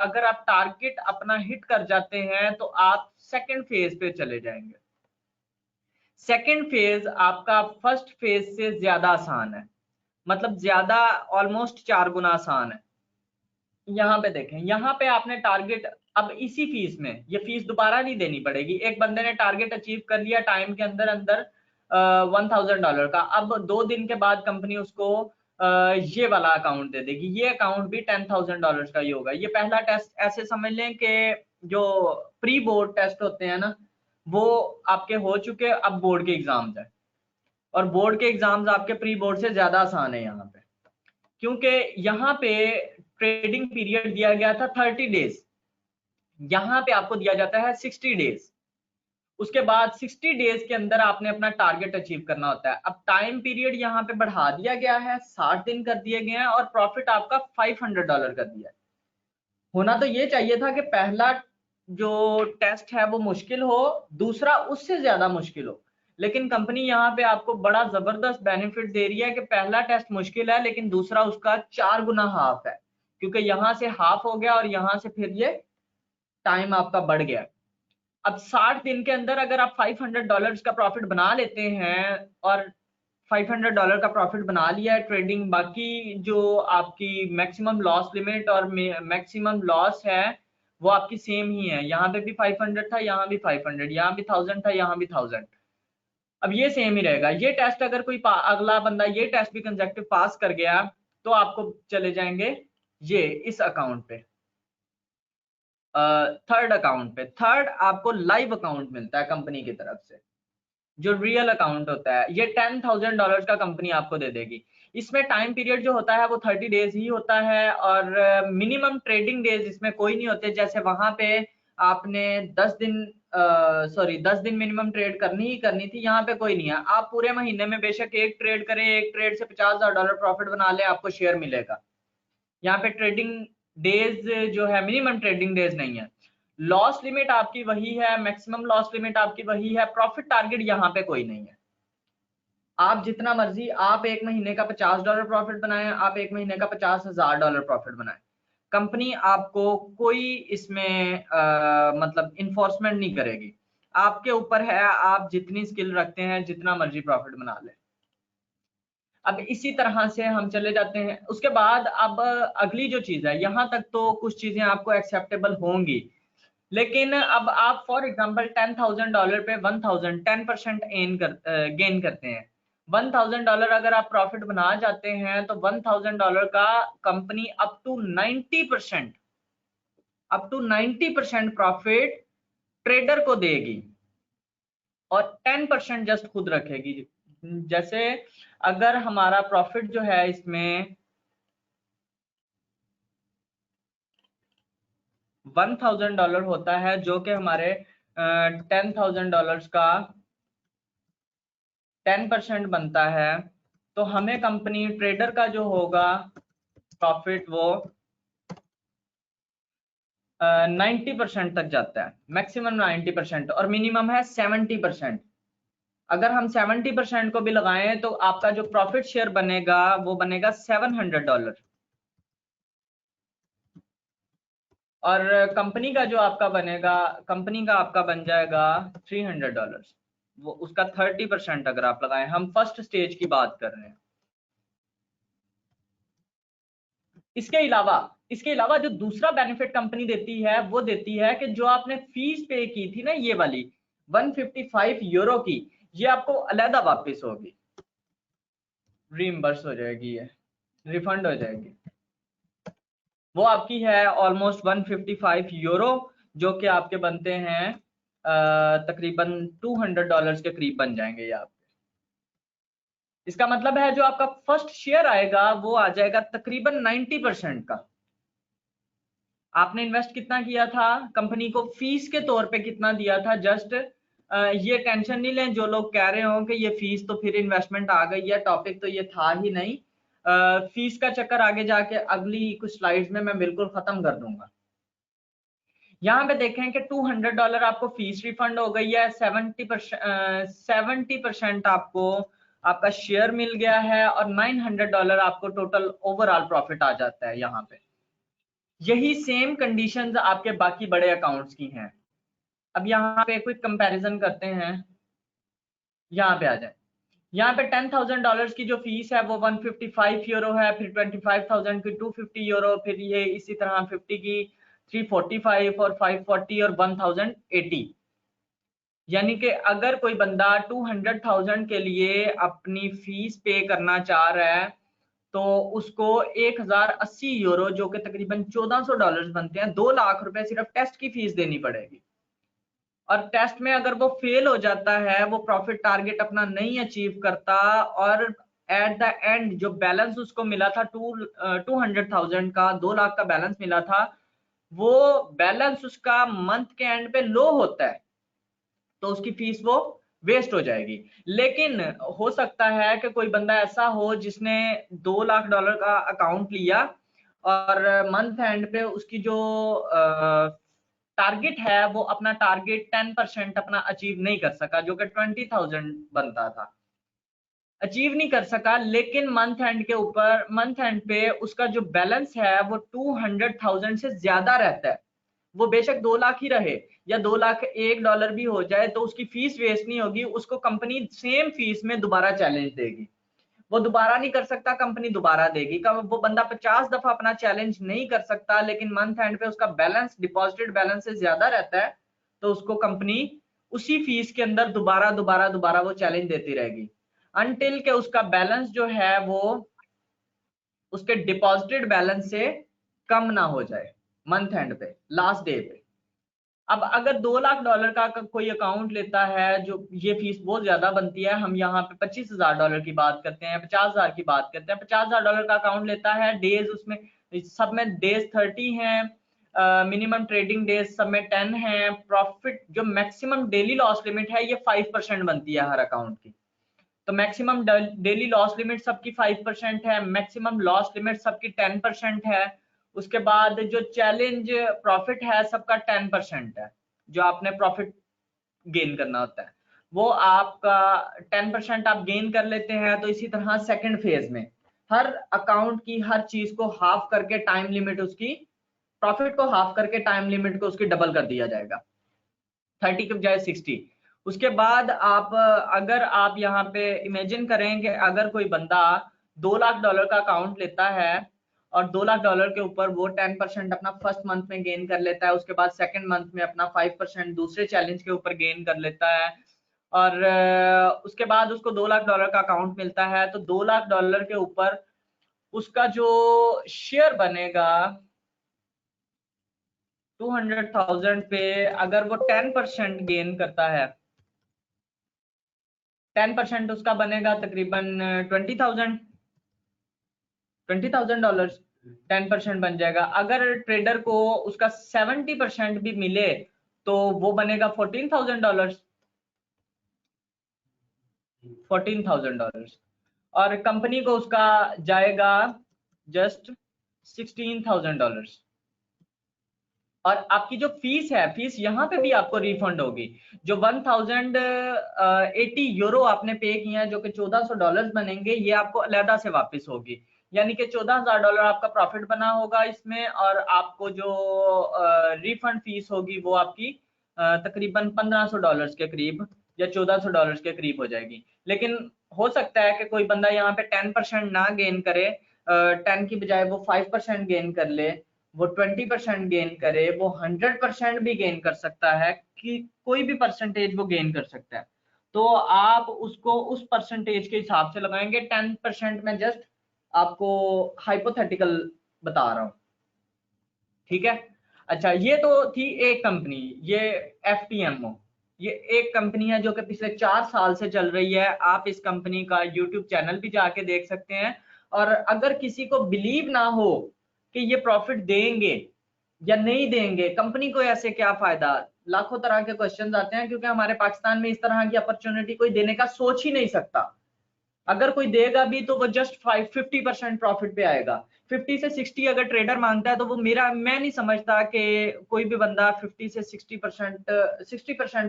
अगर आप टारगेट अपना हिट कर जाते हैं तो आप सेकंड फेज पे चले जाएंगे। सेकंड फेज आपका फर्स्ट फेज से ज्यादा आसान है, मतलब ज्यादा, ऑलमोस्ट 4 गुना आसान है। यहाँ पे देखें, यहाँ पे आपने टारगेट, अब इसी फीस में ये फीस दोबारा नहीं देनी पड़ेगी। एक बंदे ने टारगेट अचीव कर लिया टाइम के अंदर अंदर $1000 का, अब 2 दिन के बाद कंपनी उसको ये वाला अकाउंट दे देगी। ये अकाउंट भी $10,000 का ही होगा। ये पहला टेस्ट ऐसे समझ लें कि जो प्री बोर्ड टेस्ट होते हैं ना, वो आपके हो चुके, अब बोर्ड के एग्जाम्स हैं, और बोर्ड के एग्जाम्स आपके प्री बोर्ड से ज्यादा आसान है यहाँ पे, क्योंकि यहाँ पे ट्रेडिंग पीरियड दिया गया था 30 डेज, यहाँ पे आपको दिया जाता है 60 डेज। उसके बाद 60 डेज के अंदर आपने अपना टारगेट अचीव करना होता है। अब टाइम पीरियड यहाँ पे बढ़ा दिया गया है, 60 दिन कर दिए गए हैं, और प्रॉफिट आपका $500 कर दिया है। होना तो ये चाहिए था कि पहला जो टेस्ट है वो मुश्किल हो, दूसरा उससे ज्यादा मुश्किल हो, लेकिन कंपनी यहाँ पे आपको बड़ा जबरदस्त बेनिफिट दे रही है कि पहला टेस्ट मुश्किल है लेकिन दूसरा उसका 4 गुना हाफ है, क्योंकि यहाँ से हाफ हो गया और यहाँ से फिर ये टाइम आपका बढ़ गया। अब 60 दिन के अंदर अगर आप $500 का प्रॉफिट बना लेते हैं, और $500 का प्रॉफिट बना लिया है ट्रेडिंग, बाकी जो आपकी मैक्सिमम लॉस लिमिट और मैक्सिमम लॉस है वो आपकी सेम ही है। यहाँ पे भी 500 था, यहाँ भी 500, यहाँ भी 1000 था, यहाँ भी 1000। अब ये सेम ही रहेगा। ये टेस्ट अगर कोई अगला बंदा ये टेस्ट भी कंसेक्टिव पास कर गया तो आपको चले जाएंगे ये इस अकाउंट पे, थर्ड अकाउंट पे। थर्ड आपको लाइव अकाउंट मिलता है कंपनी की तरफ से, जो रियल अकाउंट होता है। ये $10,000 का कंपनी आपको दे देगी। इसमें टाइम पीरियड जो होता है वो 30 डेज ही होता है, और मिनिमम ट्रेडिंग डेज इसमें कोई नहीं होते। जैसे वहां पे आपने 10 दिन, 10 दिन मिनिमम ट्रेड करनी ही करनी थी, यहाँ पे कोई नहीं है। आप पूरे महीने में बेशक एक ट्रेड करें, एक ट्रेड से $50,000 प्रॉफिट बना ले, आपको शेयर मिलेगा। यहाँ पे ट्रेडिंग डेज जो है, मिनिमम ट्रेडिंग डेज नहीं है। लॉस लिमिट आपकी वही है, मैक्सिमम लॉस लिमिट आपकी वही है। प्रॉफिट टारगेट यहाँ पे कोई नहीं है। आप जितना मर्जी, आप एक महीने का $50 प्रॉफिट बनाएं, आप एक महीने का $50,000 प्रॉफिट बनाएं, कंपनी आपको कोई इसमें मतलब इन्फोर्समेंट नहीं करेगी। आपके ऊपर है, आप जितनी स्किल रखते हैं जितना मर्जी प्रॉफिट बना लें। अब इसी तरह से हम चले जाते हैं। उसके बाद अब अगली जो चीज है, यहां तक तो कुछ चीजें आपको एक्सेप्टेबल होंगी, लेकिन अब आप फॉर एग्जांपल $10,000 पे 10% गेन करते हैं। $1,000 अगर आप प्रॉफिट बना जाते हैं तो $1,000 का company up to 90% profit trader को देगी, और 10% जस्ट खुद रखेगी। जैसे अगर हमारा प्रॉफिट जो है इसमें $1,000 होता है, जो कि हमारे $10,000 का 10% बनता है, तो हमें कंपनी ट्रेडर का जो होगा प्रॉफिट वो 90% तक जाता है, मैक्सिमम 90%, और मिनिमम है 70%। अगर हम 70% को भी लगाएं तो आपका जो प्रॉफिट शेयर बनेगा वो बनेगा $700, और कंपनी का जो आपका बनेगा, कंपनी का आपका बन जाएगा $300। वो उसका 30% अगर आप लगाएं, हम फर्स्ट स्टेज की बात कर रहे हैं। इसके अलावा जो दूसरा बेनिफिट कंपनी देती है वो देती है कि जो आपने फीस पे की थी ना, ये वाली €155 की, ये आपको अलहदा वापस होगी, रीइंबर्स हो जाएगी, ये रिफंड हो जाएगी। वो आपकी है ऑलमोस्ट €155, जो कि आपके बनते हैं तकरीबन $200 के करीब बन जाएंगे ये आपके। इसका मतलब है जो आपका फर्स्ट शेयर आएगा वो आ जाएगा तकरीबन 90% का। आपने इन्वेस्ट कितना किया था, कंपनी को फीस के तौर पे कितना दिया था, जस्ट ये टेंशन नहीं लें जो लोग कह रहे हो कि ये फीस तो फिर इन्वेस्टमेंट आ गई है, टॉपिक तो ये था ही नहीं। फीस का चक्कर आगे जाके अगली कुछ स्लाइड्स में मैं बिल्कुल खत्म कर दूंगा। यहाँ पे देखें कि $200 आपको फीस रिफंड हो गई है, 70% आपको आपका शेयर मिल गया है, और $900 आपको टोटल ओवरऑल प्रॉफिट आ जाता है यहाँ पे। यही सेम कंडीशंस आपके बाकी बड़े अकाउंट्स की हैं। अब यहाँ पे क्विक कंपैरिजन करते हैं, यहाँ पे आ जाए। यहाँ पे $10,000 की जो फीस है वो 155 यूरो है, फिर 25,000 की 250 यूरो, फिर ये इसी तरह 50 की 345 और 540 और 1080। यानी कि अगर कोई बंदा 200,000 के लिए अपनी फीस पे करना चाह रहा है तो उसको 1080 यूरो, जो कि तकरीबन $1400 बनते हैं, 2 लाख रुपए सिर्फ टेस्ट की फीस देनी पड़ेगी। और टेस्ट में अगर वो फेल हो जाता है, वो प्रॉफिट टारगेट अपना नहीं अचीव करता, और एट द एंड जो बैलेंस उसको मिला था 200,000 का, 2 लाख का बैलेंस मिला था, वो बैलेंस उसका मंथ के एंड पे लो होता है, तो उसकी फीस वो वेस्ट हो जाएगी। लेकिन हो सकता है कि कोई बंदा ऐसा हो जिसने $2 लाख का अकाउंट लिया और मंथ एंड पे उसकी जो टारगेट है वो अपना टारगेट 10% अपना अचीव नहीं कर सका, जो कि 20,000 बनता था, अचीव नहीं कर सका। लेकिन मंथ एंड पे उसका जो बैलेंस है वो 200,000 से ज्यादा रहता है। वो बेशक 2 लाख ही रहे या 2 लाख $1 भी हो जाए, तो उसकी फीस वेस्ट नहीं होगी, उसको कंपनी सेम फीस में दोबारा चैलेंज देगी। वो दोबारा नहीं कर सकता, कंपनी दोबारा देगी। कब वो बंदा 50 दफा अपना चैलेंज नहीं कर सकता, लेकिन मंथ एंड पे उसका बैलेंस डिपॉजिटेड बैलेंस से ज्यादा रहता है, तो उसको कंपनी उसी फीस के अंदर दोबारा दोबारा दोबारा वो चैलेंज देती रहेगी, अनटिल के उसका बैलेंस जो है वो उसके डिपॉजिटेड बैलेंस से कम ना हो जाए मंथ एंड पे, लास्ट डे पे। अब अगर $2 लाख का कोई अकाउंट लेता है, जो ये फीस बहुत ज्यादा बनती है, हम यहाँ पे $25,000 की बात करते हैं, 50,000 की बात करते हैं, $50,000 का अकाउंट लेता है, डेज उसमें सब में डेज 30 हैं, मिनिमम ट्रेडिंग डेज सब में 10 हैं, प्रॉफिट जो मैक्सिमम डेली लॉस लिमिट है ये 5% बनती है हर अकाउंट की। तो मैक्सिमम डेली लॉस लिमिट सबकी 5% है, मैक्सिमम लॉस लिमिट सबकी 10% है। उसके बाद जो चैलेंज प्रॉफिट है सबका 10% है, जो आपने प्रॉफिट गेन करना होता है वो आपका 10% आप गेन कर लेते हैं। तो इसी तरह सेकंड फेज में हर अकाउंट की हर चीज को हाफ करके टाइम लिमिट उसकी, प्रॉफिट को हाफ करके टाइम लिमिट को उसकी डबल कर दिया जाएगा, 30 के बजाय 60। उसके बाद आप अगर आप यहाँ पे इमेजिन करें कि अगर कोई बंदा $2 लाख का अकाउंट लेता है और $2 लाख के ऊपर वो 10% अपना फर्स्ट मंथ में गेन कर लेता है, उसके बाद सेकंड मंथ में अपना 5% दूसरे चैलेंज के ऊपर गेन कर लेता है, और उसके बाद उसको $2 लाख का अकाउंट मिलता है, तो $2 लाख के ऊपर उसका जो शेयर बनेगा 200,000 पे, अगर वो 10% गेन करता है, 10% उसका बनेगा तकरीबन $20,000, 10% बन जाएगा। अगर ट्रेडर को उसका 70% भी मिले तो वो बनेगा $14,000, और कंपनी को उसका जाएगा जस्ट $16,000। और आपकी जो फीस है, फीस यहाँ पे भी आपको रिफंड होगी। जो 1080 यूरो आपने पे किया जो कि $1400 बनेंगे, ये आपको अलहदा से वापस होगी। यानी कि $14,000 आपका प्रॉफिट बना होगा इसमें, और आपको जो रिफंड फीस होगी वो आपकी तकरीबन $1500 के करीब या $1400 के करीब हो जाएगी। लेकिन हो सकता है कि कोई बंदा यहाँ पे 10% ना गेन करे, 10 की बजाय वो 5% गेन कर ले, वो 20% गेन करे, वो 100% भी गेन कर सकता है, कि कोई भी परसेंटेज वो गेन कर सकता है। तो आप उसको उस परसेंटेज के हिसाब से लगाएंगे। 10% में जस्ट आपको हाइपोथेटिकल बता रहा हूं, ठीक है। अच्छा, ये तो थी एक कंपनी, ये FTMO, ये एक कंपनी है जो कि पिछले 4 साल से चल रही है। आप इस कंपनी का YouTube चैनल भी जाके देख सकते हैं। और अगर किसी को बिलीव ना हो कि ये प्रॉफिट देंगे या नहीं देंगे, कंपनी को ऐसे क्या फायदा, लाखों तरह के क्वेश्चंस आते हैं, क्योंकि हमारे पाकिस्तान में इस तरह की अपॉर्चुनिटी कोई देने का सोच ही नहीं सकता। अगर कोई देगा भी तो वो जस्ट 50% प्रॉफिट पे आएगा। 50 से 60 अगर ट्रेडर मांगता है तो वो मैं नहीं समझता कि कोई भी बंदा 50 से 60%